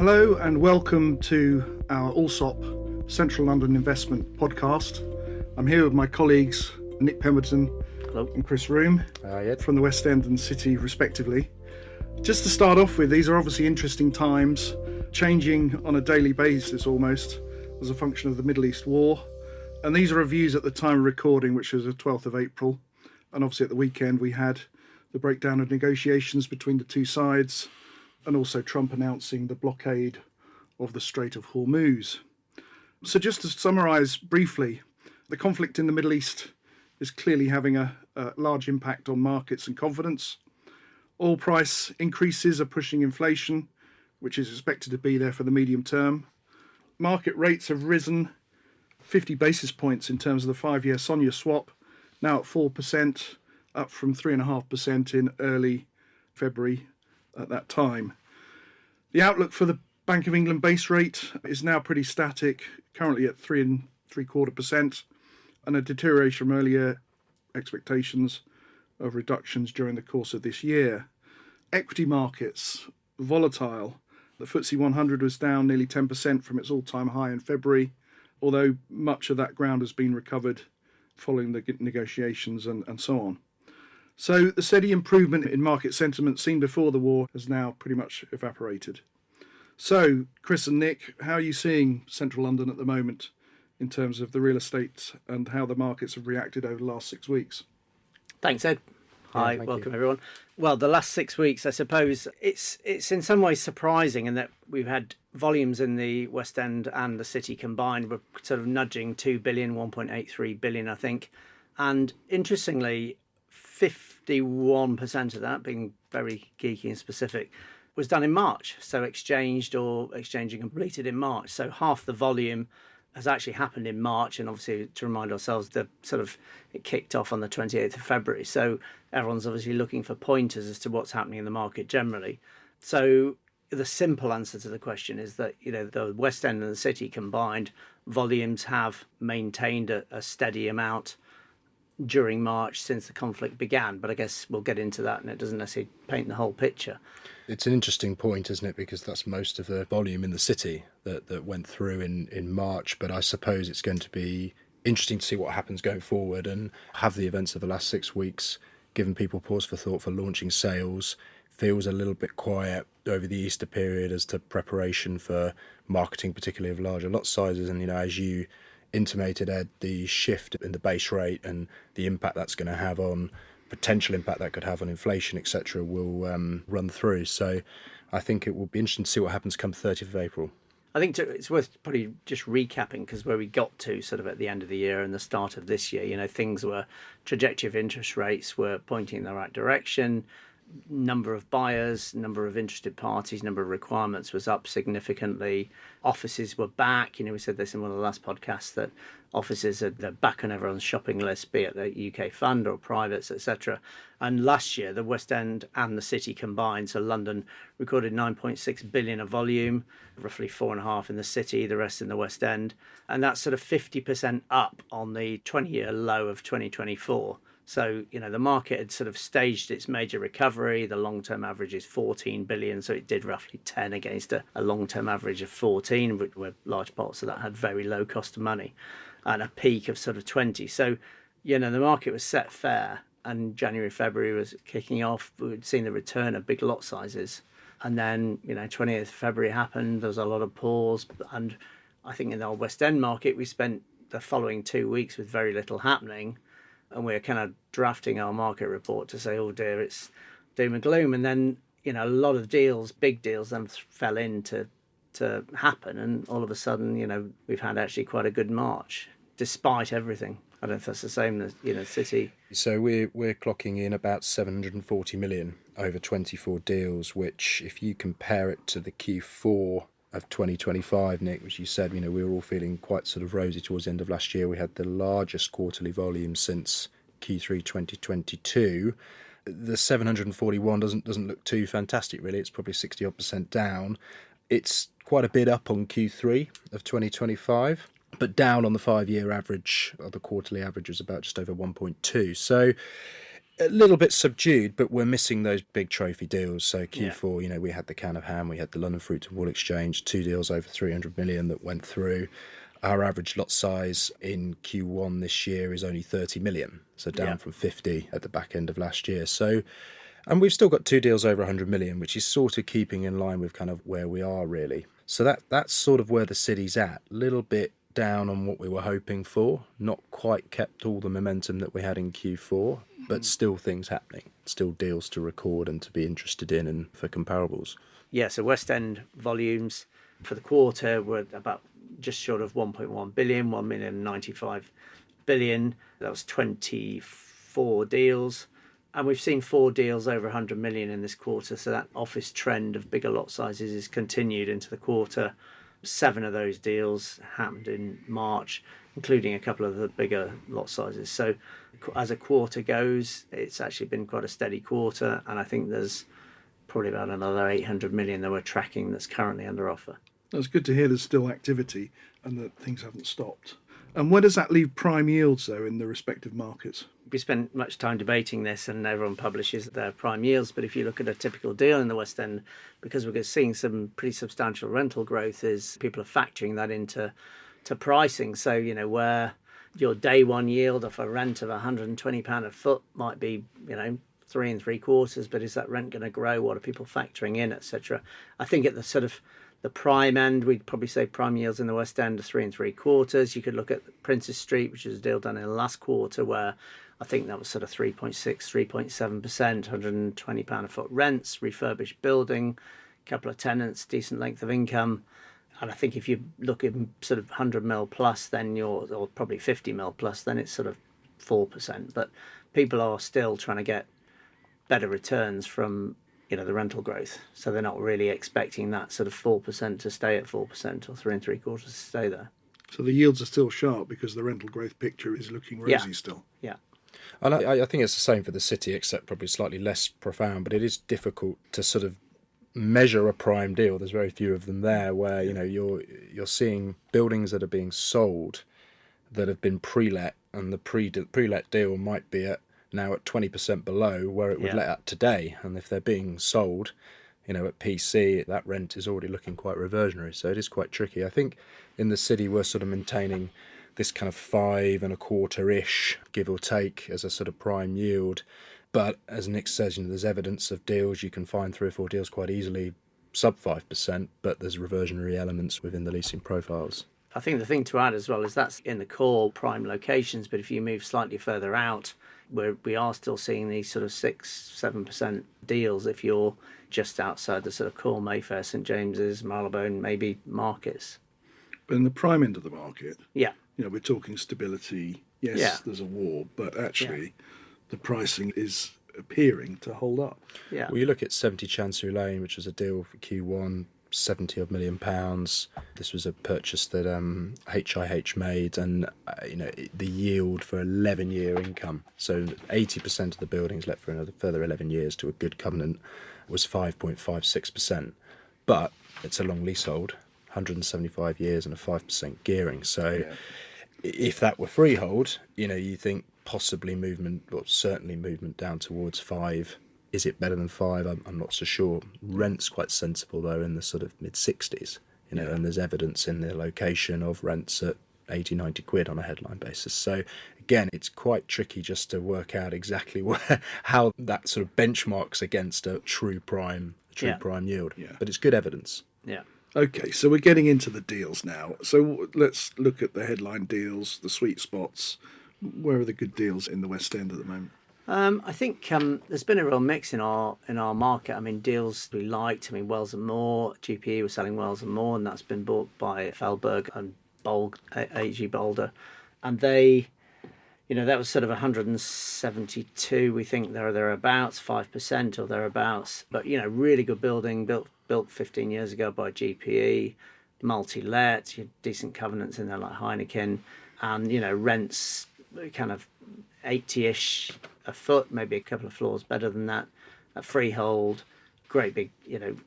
Hello and welcome to our Allsop Central London Investment Podcast. I'm here with my colleagues Nick Pemberton Hello. and Chris Room from the West End and City respectively. Just to start off with, these are obviously interesting times, changing on a daily basis almost as a function of the Middle East war. And these are reviews at the time of recording, which was the 12th of April. And obviously at the weekend we had the breakdown of negotiations between the two sides, and also Trump announcing the blockade of the Strait of Hormuz. So just to summarise briefly, the conflict in the Middle East is clearly having a large impact on markets and confidence. Oil price increases are pushing inflation, which is expected to be there for the medium term. Market rates have risen 50 basis points in terms of the 5-year SONIA swap, now at 4%, up from 3.5% in early February at that time. The outlook for the Bank of England base rate is now pretty static, currently at 3.75%, and a deterioration from earlier expectations of reductions during the course of this year. Equity markets, volatile. The FTSE 100 was down nearly 10% from its all-time high in February, although much of that ground has been recovered following the negotiations and so on. So the steady improvement in market sentiment seen before the war has now pretty much evaporated. So, Chris and Nick, how are you seeing central London at the moment in terms of the real estate and how the markets have reacted over the last 6 weeks? Thanks, Ed. Hi, welcome everyone. Well, the last 6 weeks, I suppose, it's in some ways surprising in that we've had volumes in the West End and the City combined were sort of nudging 2 billion, 1.83 billion, I think. And interestingly, 51% of that, being very geeky and specific, was done in March. So exchanged or exchanging completed in March. So half the volume has actually happened in March. And obviously, to remind ourselves, it kicked off on the 28th of February. So everyone's obviously looking for pointers as to what's happening in the market generally. So the simple answer to the question is that, the West End and the City combined volumes have maintained a steady amount during March since the conflict began. But I guess we'll get into that, and it doesn't necessarily paint the whole picture. It's an interesting point, isn't it? Because that's most of the volume in the city that went through in March. But I suppose it's going to be interesting to see what happens going forward, and have the events of the last 6 weeks given people pause for thought for launching sales. Feels a little bit quiet over the Easter period as to preparation for marketing, particularly of larger lot sizes. And, as you intimated, Ed, the shift in the base rate and the impact that's going to have on potential impact that could have on inflation, etc., will run through. So I think it will be interesting to see what happens come 30th of April. I think it's worth probably just recapping, because where we got to sort of at the end of the year and the start of this year, trajectory of interest rates were pointing in the right direction. Number of buyers, number of interested parties, number of requirements was up significantly. Offices were back. We said this in one of the last podcasts, that offices are back on everyone's shopping list, be it the UK fund or privates, etc. And last year, the West End and the City combined, so London recorded 9.6 billion of volume, roughly 4.5 in the City, the rest in the West End. And that's sort of 50% up on the 20-year low of 2024. So, the market had sort of staged its major recovery. The long-term average is 14 billion, so it did roughly 10 against a long-term average of 14, where large parts of that had very low cost of money, and a peak of sort of 20. So, the market was set fair, and January, February was kicking off. We'd seen the return of big lot sizes. And then, 20th of February happened. There was a lot of pause. And I think in the West End market, we spent the following 2 weeks with very little happening. And we're kind of drafting our market report to say, oh dear, it's doom and gloom. And then, a lot of deals, big deals, then fell in to happen. And all of a sudden, we've had actually quite a good March, despite everything. I don't know if that's the same as, City. So we're clocking in about 740 million over 24 deals, which if you compare it to the Q4 of 2025, Nick, which you said, we were all feeling quite sort of rosy towards the end of last year. We had the largest quarterly volume since Q3 2022. The 741 doesn't look too fantastic, really. It's probably 60-odd% down. It's quite a bit up on Q3 of 2025, but down on the 5-year average. The quarterly average was about just over 1.2. So A little bit subdued, but we're missing those big trophy deals. So Q4, we had the Can of Ham, we had the London Fruit and Wool Exchange, 2 deals over 300 million that went through. Our average lot size in Q1 this year is only 30 million, so down from 50 at the back end of last year. So, and we've still got 2 deals over 100 million, which is sort of keeping in line with kind of where we are really. So that's sort of where the city's at. Little bit down on what we were hoping for, not quite kept all the momentum that we had in Q4, but still things happening, still deals to record and to be interested in and for comparables. Yeah, so West End volumes for the quarter were about just short of 1.1 billion, 1,095 billion. That was 24 deals. And we've seen 4 deals over 100 million in this quarter. So that office trend of bigger lot sizes is continued into the quarter. 7 of those deals happened in March, including a couple of the bigger lot sizes. So as a quarter goes, it's actually been quite a steady quarter. And I think there's probably about another 800 million that we're tracking that's currently under offer. It's good to hear there's still activity and that things haven't stopped. And where does that leave prime yields, though, in the respective markets? We spent much time debating this, and everyone publishes their prime yields. But if you look at a typical deal in the West End, because we're seeing some pretty substantial rental growth, is people are factoring that into pricing. So, where your day one yield of a rent of £120 a foot might be, 3 3/4, but is that rent going to grow? What are people factoring in, etc.? I think at the sort of the prime end, we'd probably say prime yields in the West End are 3 3/4. You could look at Princes Street, which was a deal done in the last quarter, where I think that was sort of 3.6, 3.7%, £120 a foot rents, refurbished building, couple of tenants, decent length of income. And I think if you look at sort of 100 mil plus, then or probably 50 mil plus, then it's sort of 4%. But people are still trying to get better returns from the rental growth, so they're not really expecting that sort of 4% to stay at 4% or 3 3/4 to stay there. So the yields are still sharp because the rental growth picture is looking rosy still. Yeah. And I think it's the same for the city, except probably slightly less profound, but it is difficult to sort of measure a prime deal. There's very few of them there where you're seeing buildings that are being sold that have been pre-let, and the pre-let deal might be now at 20% below where it would let at today. And if they're being sold, at PC, that rent is already looking quite reversionary. So it is quite tricky. I think in the city we're sort of maintaining this kind of 5.25-ish, give or take, as a sort of prime yield. But as Nick says, there's evidence of deals. You can find 3 or 4 deals quite easily sub 5%, but there's reversionary elements within the leasing profiles. I think the thing to add as well is that's in the core prime locations, but if you move slightly further out, we are still seeing these sort of 6-7% deals if you're just outside the sort of core Mayfair, St James's, Marylebone, maybe markets. But in the prime end of the market, yeah, we're talking stability. Yes, there's a war, but actually the pricing is appearing to hold up. Yeah. Well, you look at 70 Chancery Lane, which was a deal for Q1, 70 odd million pounds. This was a purchase that HIH made, and the yield for 11-year income, so 80% of the buildings let for another further 11 years to a good covenant, was 5.56%. But it's a long leasehold, 175 years and a 5% gearing. So if that were freehold, you think possibly movement, or certainly movement down towards 5. Is it better than 5? I'm not so sure. Rent's quite sensible, though, in the sort of mid-60s, and there's evidence in the location of rents at 80, 90 quid on a headline basis. So, again, it's quite tricky just to work out exactly how that sort of benchmarks against a true prime yield. Yeah. But it's good evidence. Yeah. Okay, so we're getting into the deals now. So let's look at the headline deals, the sweet spots. Where are the good deals in the West End at the moment? I think there's been a real mix in our market. I mean, deals we liked. I mean, Wells and Moore, GPE was selling Wells and Moore, and that's been bought by Felberg and AG Boulder, and they, that was sort of 172. We think they're thereabouts, 5% or thereabouts. But really good building, built 15 years ago by GPE, multi-let, decent covenants in there like Heineken, and rents kind of 80-ish a foot, maybe a couple of floors better than that. A freehold, great big,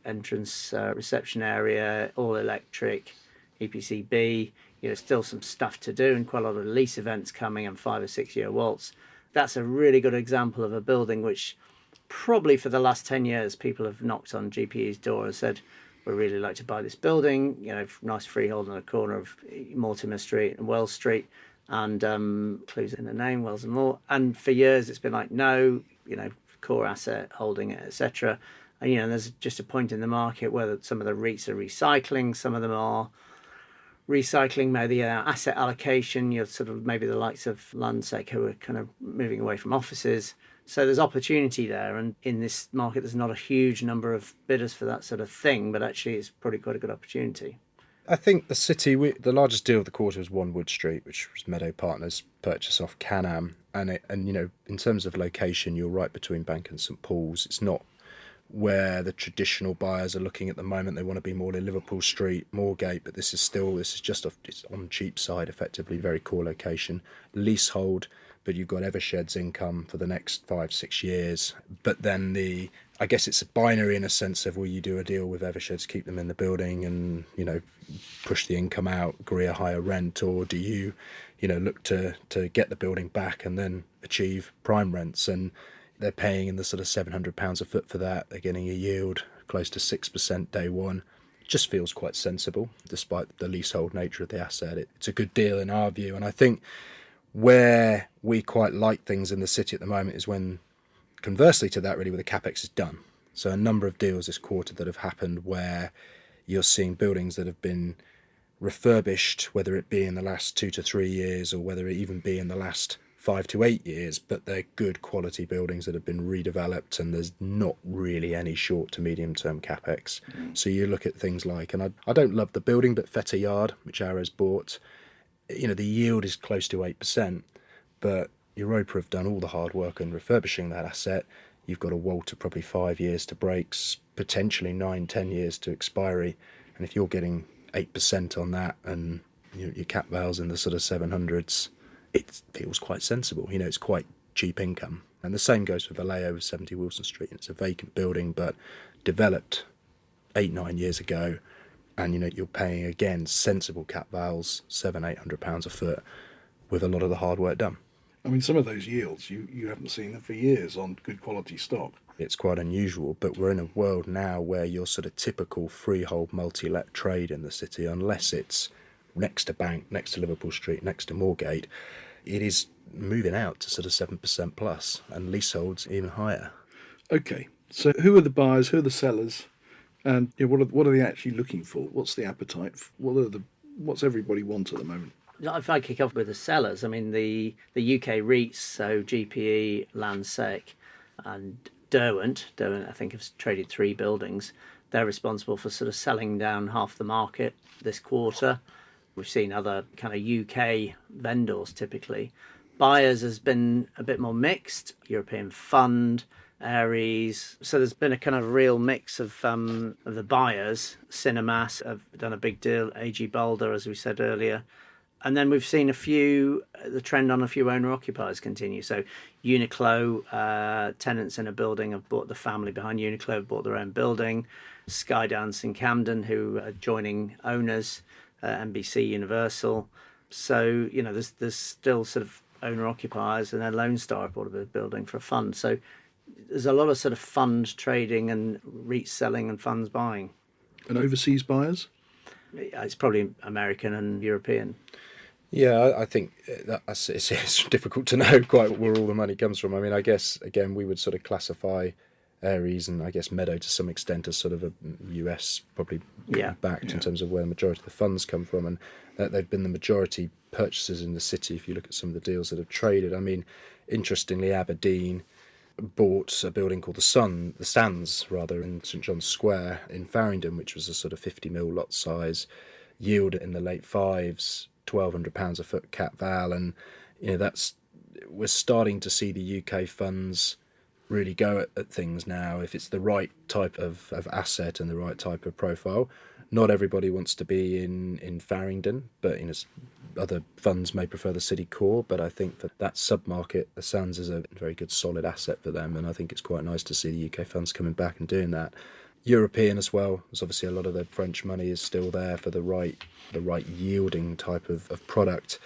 entrance, reception area, all electric, EPC-B. Still some stuff to do and quite a lot of lease events coming and 5 or 6 year waltz. that's a really good example of a building which probably for the last 10 years people have knocked on GPE's door and said, we'd really like to buy this building, nice freehold on the corner of Mortimer Street and Wells Street, and clues in the name, Wells and Moore. And for years it's been like, no, core asset, holding it, etc. And there's just a point in the market where some of the REITs are recycling, some of them are recycling maybe asset allocation. You're sort of maybe the likes of Landsec who are kind of moving away from offices. So there's opportunity there, and in this market there's not a huge number of bidders for that sort of thing, but actually it's probably quite a good opportunity. I think the city, the largest deal of the quarter was 1 Wood Street, which was Meadow Partners' purchase off Can-Am. And in terms of location, you're right between Bank and St Paul's. It's not where the traditional buyers are looking at the moment. They want to be more in Liverpool Street, Moorgate, but this is just it's on the cheap side, effectively, very core location. Leasehold, but you've got Evershed's income for the next 5-6 years. But then I guess it's a binary in a sense of, will you do a deal with Evershed's, keep them in the building and, push the income out, agree a higher rent, or do you, look to get the building back and then achieve prime rents? And they're paying in the sort of £700 a foot for that. They're getting a yield close to 6% day one. It just feels quite sensible, despite the leasehold nature of the asset. It's a good deal in our view. And I think where we quite like things in the city at the moment is when, conversely to that, really, where the capex is done. So a number of deals this quarter that have happened where you're seeing buildings that have been refurbished, whether it be in the last 2 to 3 years or whether it even be in the last 5 to 8 years, but they're good quality buildings that have been redeveloped, and there's not really any short to medium term capex. So you look at things like, and I don't love the building, but Fetter Yard, which Arrow's bought, the yield is close to 8%, but Europa have done all the hard work in refurbishing that asset. You've got a WALT of probably 5 years to breaks, potentially 9-10 years to expiry, and if you're getting 8% on that and your cap vals in the sort of 700s, it feels quite sensible. It's quite cheap income. And the same goes for Vallejo with 70 Wilson Street. It's a vacant building, but developed 8-9 years ago. And, you're paying, again, sensible cap vals, £700-800 a foot, with a lot of the hard work done. I mean, some of those yields, you haven't seen them for years on good quality stock. It's quite unusual, but we're in a world now where your sort of typical freehold multi-let trade in the city, unless it's next to Bank, next to Liverpool Street, next to Moorgate, it is moving out to sort of 7% plus, and leaseholds even higher. Okay, so who are the buyers, who are the sellers, and what are they actually looking for? What's the appetite? What's everybody want at the moment? If I kick off with the sellers, I mean the UK REITs, so GPE, Landsec and Derwent I think have traded 3 buildings. They're responsible for sort of selling down half the market this quarter. We've seen other kind of UK vendors typically. Buyers has been a bit more mixed. European Fund, Ares. So there's been a kind of real mix of the buyers. Cinemas have done a big deal. AG Boulder, as we said earlier. And then we've seen the trend on a few owner-occupiers continue. So Uniqlo, tenants in a building have bought, the family behind Uniqlo have bought their own building. Skydance in Camden, who are joining owners, NBC, Universal. So, there's still sort of owner-occupiers, and then Lone Star bought a building for a fund. So there's a lot of sort of fund trading and REIT selling and funds buying. And overseas buyers? It's probably American and European. Yeah, I think it's difficult to know quite where all the money comes from. I mean, I guess, again, we would sort of classify Ares and I guess Meadow to some extent as sort of a US probably backed in terms of where the majority of the funds come from, and that they've been the majority purchasers in the city if you look at some of the deals that have traded. I mean, interestingly, Aberdeen bought a building called the Sands in St John's Square in Farringdon, which was a sort of 50 mil lot size, yield in the late fives, £1,200 a foot cap val, and we're starting to see the UK funds really go at things now. If it's the right type of asset and the right type of profile, not everybody wants to be in Farringdon, but other funds may prefer the city core. But I think that sub-market, the Sands is a very good solid asset for them, and I think it's quite nice to see the UK funds coming back and doing that. European as well, as obviously a lot of the French money is still there for the right yielding type of product.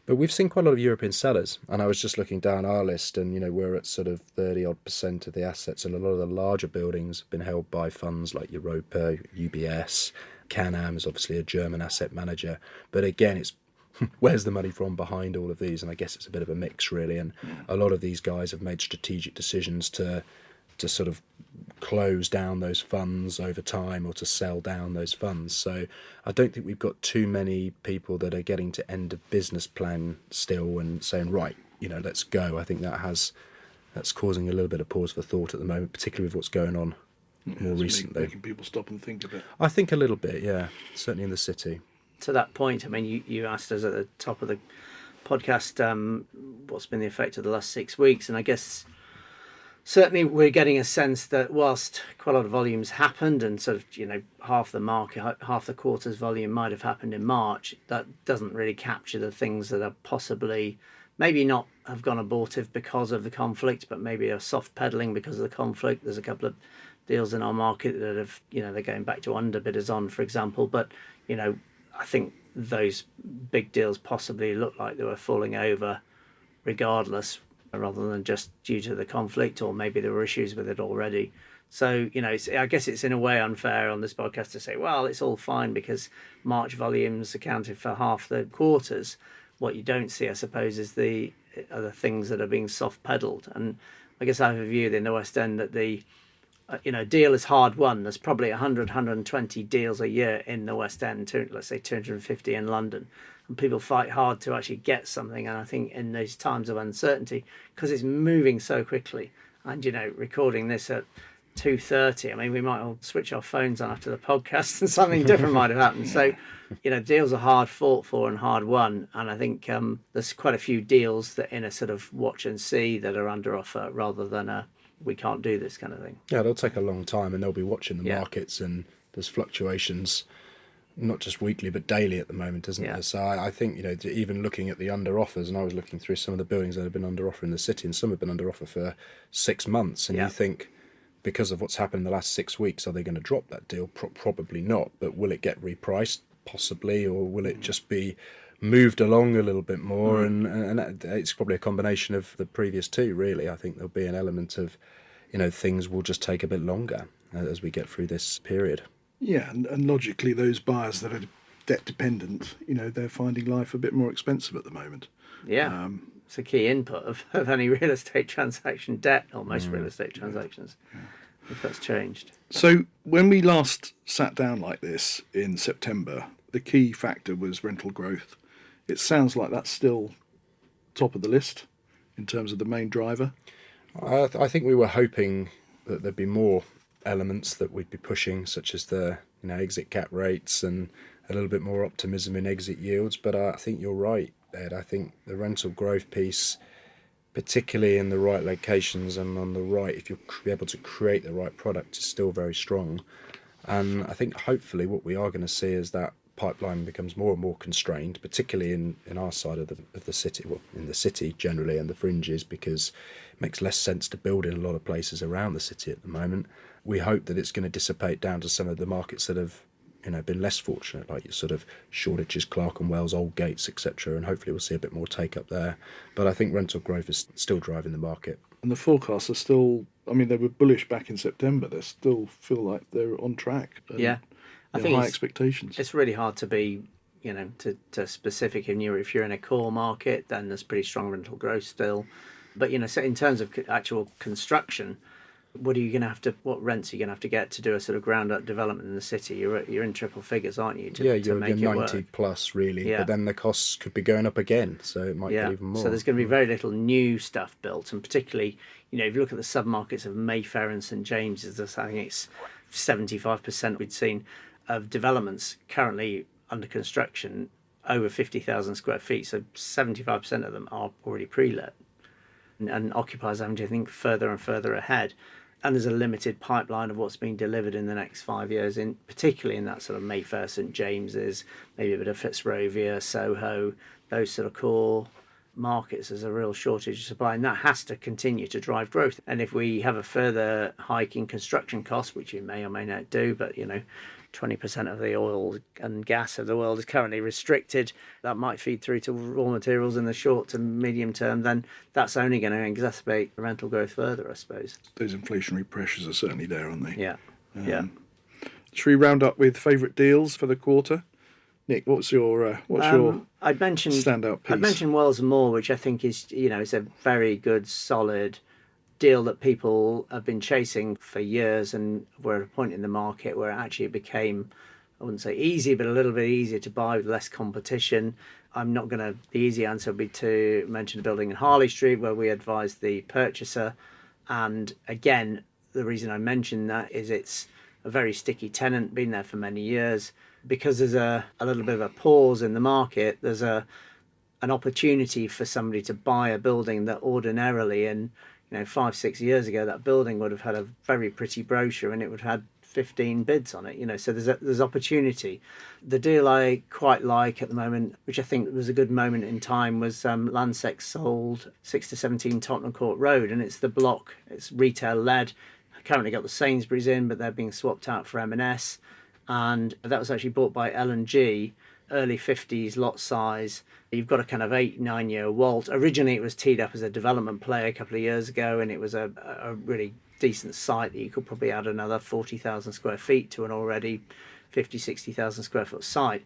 But we've seen quite a lot of European sellers, and I was just looking down our list, and we're at sort of 30% of the assets, and a lot of the larger buildings have been held by funds like Europa, UBS, Can-Am is obviously a German asset manager. But again, it's where's the money from behind all of these? And I guess it's a bit of a mix, really. And a lot of these guys have made strategic decisions to sort of close down those funds over time or to sell down those funds. So I don't think we've got too many people that are getting to end of business plan still and saying, right, let's go. I think that's causing a little bit of pause for thought at the moment, particularly with what's going on more recently. Making people stop and think a bit. I think a little bit, yeah, certainly in the city. To that point, I mean, you asked us at the top of the podcast what's been the effect of the last 6 weeks, and I guess certainly we're getting a sense that whilst quite a lot of volumes happened and sort of, half the market, half the quarter's volume might have happened in March, that doesn't really capture the things that are possibly maybe not have gone abortive because of the conflict, but maybe are soft pedaling because of the conflict. There's a couple of deals in our market that have, they're going back to underbidders on, for example, but, I think those big deals possibly look like they were falling over regardless, rather than just due to the conflict, or maybe there were issues with it already. So, I guess it's in a way unfair on this podcast to say, well, it's all fine because March volumes accounted for half the quarters. What you don't see, I suppose, is the other things that are being soft pedaled. And I guess I have a view in the West End that the deal is hard won. There's probably 100, 120 deals a year in the West End, let's say 250 in London. And people fight hard to actually get something. And I think in these times of uncertainty, because it's moving so quickly, and, recording this at 2:30, I mean, we might all switch our phones on after the podcast and something different might have happened. So, deals are hard fought for and hard won. And I think there's quite a few deals that in a sort of watch and see that are under offer rather than a we can't do this kind of thing. Yeah, it'll take a long time, and they'll be watching the markets, and there's fluctuations, not just weekly but daily at the moment, isn't there? So I think even looking at the under offers, and I was looking through some of the buildings that have been under offer in the city, and some have been under offer for 6 months, and you think, because of what's happened in the last 6 weeks, are they going to drop that deal? Probably not, but will it get repriced? Possibly, or will it just be moved along a little bit more? And it's probably a combination of the previous two, really. I think there'll be an element of things will just take a bit longer as we get through this period. Yeah, and logically those buyers that are debt dependent, they're finding life a bit more expensive at the moment. It's a key input of any real estate transaction, debt, or most real estate transactions, if that's changed. So when we last sat down like this in September, the key factor was rental growth. It sounds like that's still top of the list in terms of the main driver. I think we were hoping that there'd be more elements that we'd be pushing, such as the exit cap rates and a little bit more optimism in exit yields. But I think you're right, Ed. I think the rental growth piece, particularly in the right locations and on the right, if you're able to create the right product, is still very strong. And I think hopefully what we are going to see is that pipeline becomes more and more constrained, particularly in our side of the city, well, in the city generally and the fringes, because it makes less sense to build in a lot of places around the city at the moment. We hope that it's going to dissipate down to some of the markets that have been less fortunate, like your sort of Shoreditches, Clerkenwells, Aldgates, etc., and hopefully we'll see a bit more take up there. But I think rental growth is still driving the market. And the forecasts are still, they were bullish back in September. They still feel like they're on track. I think high expectations. It's really hard to be, to specific. If you're in a core market, then there's pretty strong rental growth still. But so in terms of actual construction, what rents are you going to have to get to do a sort of ground up development in the city? You're in triple figures, aren't you? You're 90 plus really. Yeah. But then the costs could be going up again, so it might get even more. So there's going to be very little new stuff built, and particularly, if you look at the sub-markets of Mayfair and St James's, I think it's 75% we'd seen of developments currently under construction over 50,000 square feet. So 75% of them are already pre-let, and occupiers having to think further and further ahead. And there's a limited pipeline of what's being delivered in the next 5 years, particularly in that sort of Mayfair, St James's, maybe a bit of Fitzrovia, Soho, those sort of core markets, there's a real shortage of supply, and that has to continue to drive growth. And if we have a further hike in construction costs, which we may or may not do, but 20% of the oil and gas of the world is currently restricted, that might feed through to raw materials in the short to medium term, then that's only going to exacerbate rental growth further, I suppose. Those inflationary pressures are certainly there, aren't they? Yeah. Should we round up with favourite deals for the quarter? Nick, what's your I'd mentioned standout piece? I'd mentioned Wells and Moore, which I think is is a very good, solid deal that people have been chasing for years, and we're at a point in the market where actually it became, I wouldn't say easy, but a little bit easier to buy with less competition. The easy answer would be to mention a building in Harley Street where we advised the purchaser. And again, the reason I mention that is it's a very sticky tenant, been there for many years. Because there's a little bit of a pause in the market, there's an opportunity for somebody to buy a building that ordinarily, and 5-6 years ago, that building would have had a very pretty brochure and it would have had 15 bids on it. So there's opportunity. The deal I quite like at the moment, which I think was a good moment in time, was Landsec sold 6-17 Tottenham Court Road, and it's the block. It's retail led. Currently got the Sainsbury's in, but they're being swapped out for M&S. And that was actually bought by L&G, early 50s lot size. You've got a kind of 8-9 year WALT. Originally it was teed up as a development play a couple of years ago, and it was a really decent site that you could probably add another 40,000 square feet to an already 50-60,000 square foot site.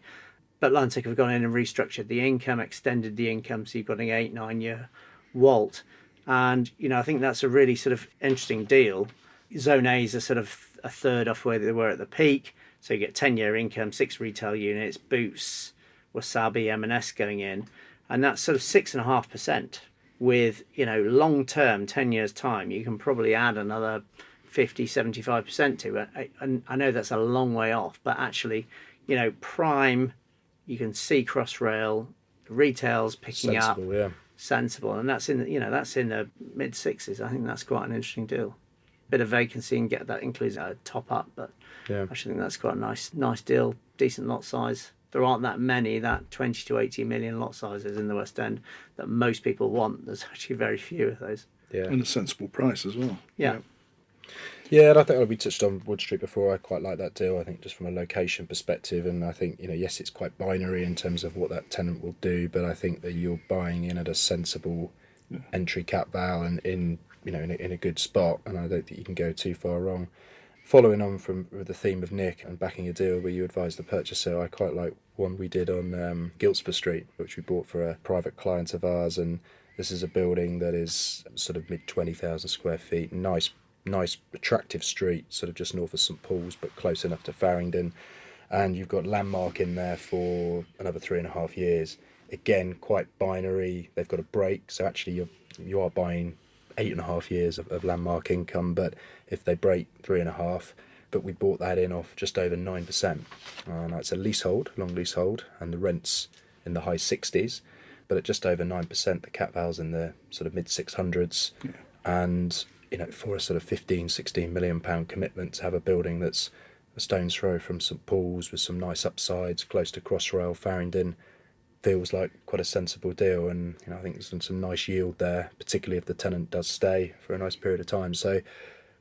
But Landsec have gone in and restructured the income, extended the income, so you've got an 8-9 year WALT. And I think that's a really sort of interesting deal. Zone A is a sort of a third off where they were at the peak. So you get 10-year income, 6 retail units, Boots, Wasabi, M&S going in. And that's sort of 6.5%. With, long-term, 10 years' time, you can probably add another 50-75% to it. And I know that's a long way off, but actually, prime, you can see Crossrail, retail's picking Sensible, up. yeah. Sensible. And that's in the mid-6s. I think that's quite an interesting deal. Bit of vacancy and get that includes a top up, but I actually think that's quite a nice deal, decent lot size. There aren't that many, that 20 to 80 million lot sizes in the West End that most people want. There's actually very few of those. Yeah. And a sensible price as well. Yeah. Yeah, and I think we touched on Wood Street before. I quite like that deal, I think, just from a location perspective. And I think, yes, it's quite binary in terms of what that tenant will do, but I think that you're buying in at a sensible entry cap val and in a good spot, and I don't think you can go too far wrong. Following on from the theme of Nick and backing a deal where you advise the purchaser, I quite like one we did on Giltspur Street, which we bought for a private client of ours, and this is a building that is sort of mid 20,000 square feet, nice, attractive street, sort of just north of St Paul's, but close enough to Farringdon, and you've got Landmark in there for another 3.5 years. Again, quite binary. They've got a break, so actually you are buying 8.5 years of Landmark income, but if they break 3.5, but we bought that in off just over 9%. Now it's a leasehold, long leasehold, and the rent's in the high 60s, but at just over 9%, the cap val's in the sort of mid 600s, and for a sort of 15-16 million pound commitment to have a building that's a stone's throw from St Paul's with some nice upsides, close to Crossrail, Farringdon, feels like quite a sensible deal, and I think there's some nice yield there, particularly if the tenant does stay for a nice period of time. So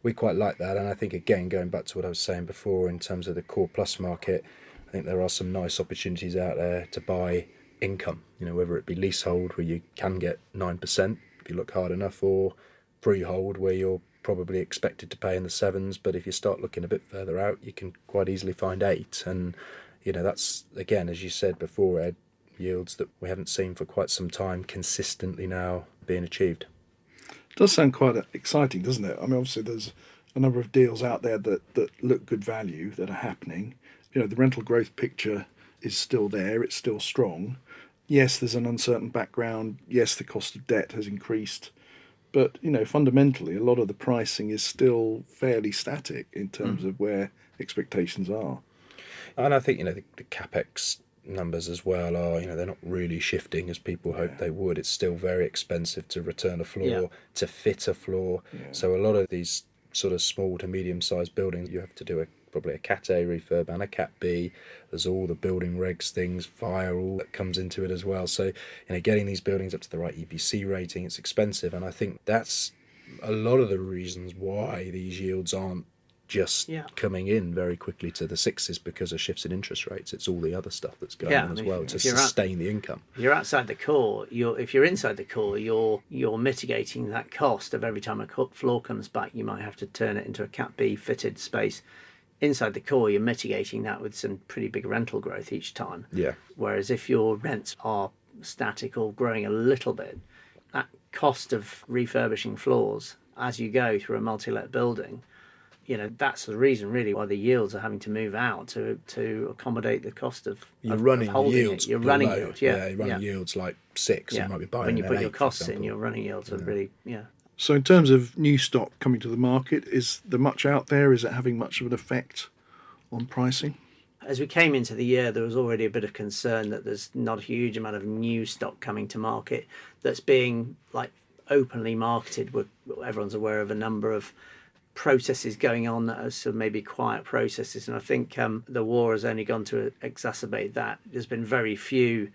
we quite like that, and I think, again, going back to what I was saying before in terms of the core plus market, I think there are some nice opportunities out there to buy income, whether it be leasehold where you can get 9% if you look hard enough, or freehold where you're probably expected to pay in the 7s, but if you start looking a bit further out, you can quite easily find 8. And that's, again, as you said before, Ed, yields that we haven't seen for quite some time consistently now being achieved. It does sound quite exciting, doesn't it? I mean, obviously there's a number of deals out there that look good value that are happening. The rental growth picture is still there, it's still strong. Yes, there's an uncertain background. Yes, the cost of debt has increased. But, fundamentally, a lot of the pricing is still fairly static in terms of where expectations are. And I think, the CapEx numbers as well are, they're not really shifting as people hope they would. It's still very expensive to return a floor, to fit a floor. So a lot of these sort of small to medium sized buildings, you have to do probably a Cat A refurb and a Cat B. There's all the building regs things, fire, all that comes into it as well. So, getting these buildings up to the right EPC rating, it's expensive. And I think that's a lot of the reasons why these yields aren't just coming in very quickly to the sixes because of shifts in interest rates. It's all the other stuff that's going on as well to sustain the income. If you're outside the core, if you're inside the core, you're mitigating that cost of every time a floor comes back, you might have to turn it into a Cat B fitted space. Inside the core, you're mitigating that with some pretty big rental growth each time. Yeah. Whereas if your rents are static or growing a little bit, that cost of refurbishing floors as you go through a multi-let building, that's the reason really why the yields are having to move out to accommodate the cost of running yields. You're running yields, you're running yields like 6. Yeah. You might be buying when you put 8, your costs in, your running yields are really So in terms of new stock coming to the market, is there much out there? Is it having much of an effect on pricing? As we came into the year, there was already a bit of concern that there's not a huge amount of new stock coming to market that's being openly marketed. Everyone's aware of a number of processes going on that are sort of maybe quiet processes, and I think the war has only gone to exacerbate that. There's been very few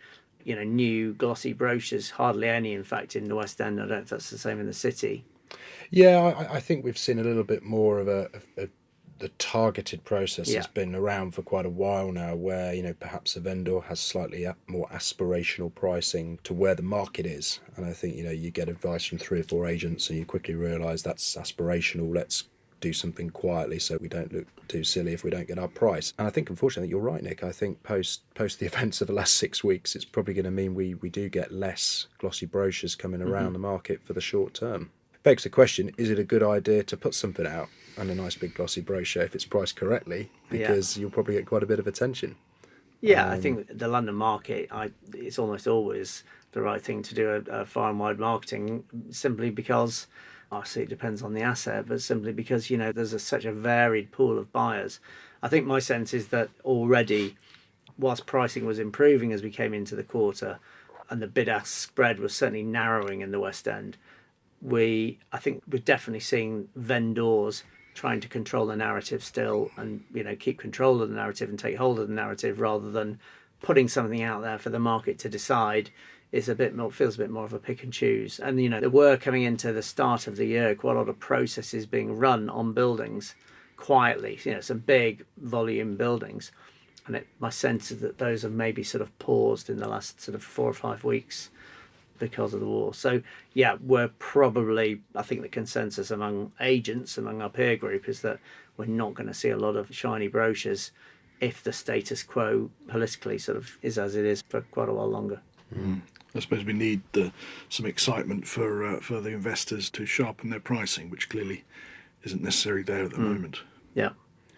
new glossy brochures, hardly any in fact in the West End. I don't know if that's the same in the city. Yeah, I think we've seen a little bit more of the targeted process has been around for quite a while now, where perhaps a vendor has slightly more aspirational pricing to where the market is, and I think you get advice from 3 or 4 agents and you quickly realise that's aspirational. Let's do something quietly so we don't look too silly if we don't get our price. And I think unfortunately you're right, Nick. I think post the events of the last 6 weeks, it's probably going to mean we do get less glossy brochures coming around the market for the short term. Begs the question, is it a good idea to put something out and a nice big glossy brochure if it's priced correctly, because you'll probably get quite a bit of attention? I think the London market, it's almost always the right thing to do a far and wide marketing, simply because obviously it depends on the asset, but simply because there's such a varied pool of buyers. I think my sense is that already, whilst pricing was improving as we came into the quarter and the bid-ask spread was certainly narrowing in the West End, I think we're definitely seeing vendors trying to control the narrative still, and keep control of the narrative and take hold of the narrative rather than putting something out there for the market to decide. Feels a bit more of a pick and choose. And there were, coming into the start of the year, quite a lot of processes being run on buildings quietly, some big volume buildings, and my sense is that those have maybe sort of paused in the last sort of 4 or 5 weeks because of the war. So we're probably, I think the consensus among agents, among our peer group, is that we're not going to see a lot of shiny brochures if the status quo politically sort of is as it is for quite a while longer. I suppose we need some excitement for the investors to sharpen their pricing, which clearly isn't necessarily there at the moment. Yeah,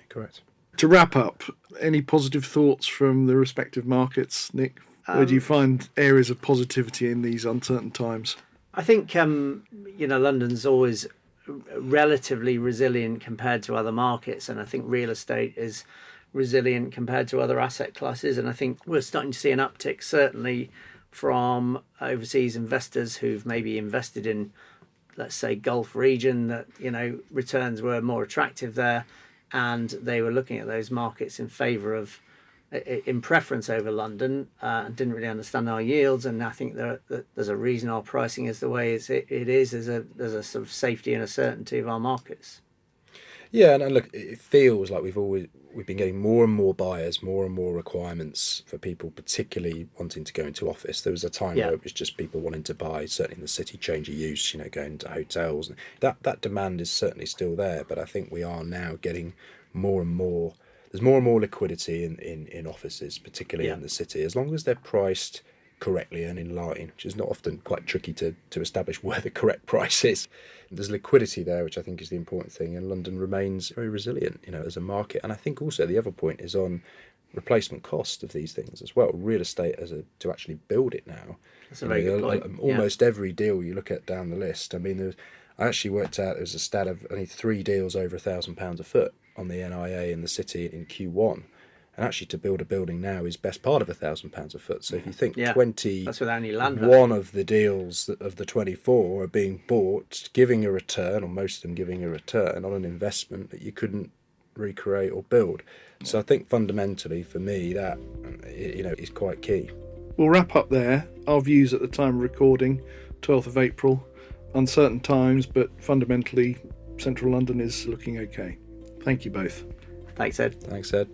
correct. To wrap up, any positive thoughts from the respective markets, Nick? Where do you find areas of positivity in these uncertain times? I think London's always relatively resilient compared to other markets, and I think real estate is resilient compared to other asset classes, and I think we're starting to see an uptick certainly from overseas investors who've maybe invested in, let's say, Gulf region, that returns were more attractive there, and they were looking at those markets in preference over London, and didn't really understand our yields. And I think there's a reason our pricing is the way it is. There's a sort of safety and a certainty of our markets. Yeah, and look, it feels like we've been getting more and more buyers, more and more requirements for people, particularly wanting to go into office. There was a time where it was just people wanting to buy, certainly in the city, change of use, going to hotels. That demand is certainly still there, but I think we are now getting more and more. There's more and more liquidity in offices, particularly in the city, as long as they're priced correctly and in line, which is not often quite tricky to establish where the correct price is. There's liquidity there, which I think is the important thing, and London remains very resilient, as a market. And I think also the other point is on replacement cost of these things as well. Real estate to actually build it now. That's a very good point. Almost every deal you look at down the list. I mean, I actually worked out there was a stat of only 3 deals over £1,000 a foot on the NIA in the city in Q1. And actually, to build a building now is best part of £1,000 a foot. So if you think 20, that's without any land one of the deals of the 24 are being bought, giving a return, or most of them giving a return on an investment that you couldn't recreate or build. So I think fundamentally for me that is quite key. We'll wrap up there. Our views at the time of recording, 12th of April, uncertain times, but fundamentally central London is looking okay. Thank you both. Thanks, Ed. Thanks, Ed.